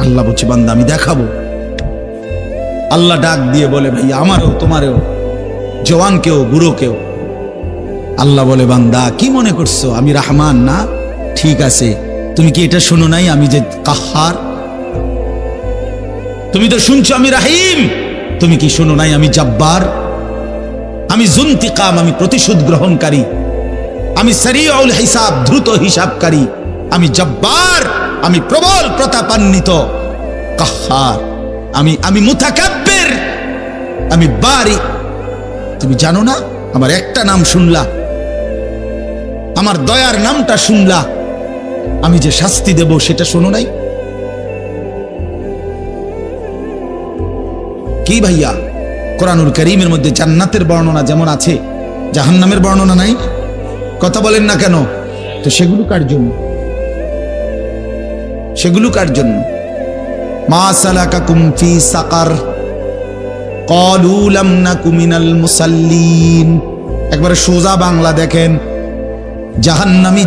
আল্লাহ বলছে বান্দা আমি দেখাবো। আল্লাহ ডাক দিয়ে বলে ভাই আমারও তোমারও, জওয়ানকেও বুড়োকেও। আল্লাহ বলে বান্দা কি মনে করছো আমি রহমান না? ঠিক আছে, তুমি কি এটা শোনো নাই আমি যে কাহ্হার? তুমি তো শুনছো আমি রাহিম, তুমি কি শোনো নাই আমি জব্বার? আমি জুনতিকাম, আমি প্রতিশোধ গ্রহণকারী। আমি সারিউল হিসাব, দ্রুত হিসাবকারী। আমি জব্বার, আমি প্রবল প্রতাপান্বিত। কাহ্হার, আমি মুতাকাব্বির, আমি বারি। তুমি জানো না আমার একটা নাম শুনলা, আমার দয়ার নামটা শুনলা, আমি যে শাস্তি দেব সেটা শোনো নাই? কি ভাইয়া, কোরআনুল কারীমের মধ্যে জান্নাতের বর্ণনা যেমন আছে, জাহান্নামের বর্ণনা নাই? কথা বলেন না কেন? তো সেগুলো কার জন্য? সেগুলো কার জন্য? মা সালাকাকুম ফি সাকার ক্বালু লাম নাকু মিনাল মুসাল্লিন। একবারে সোজা বাংলা দেখেন, জাহান্নামী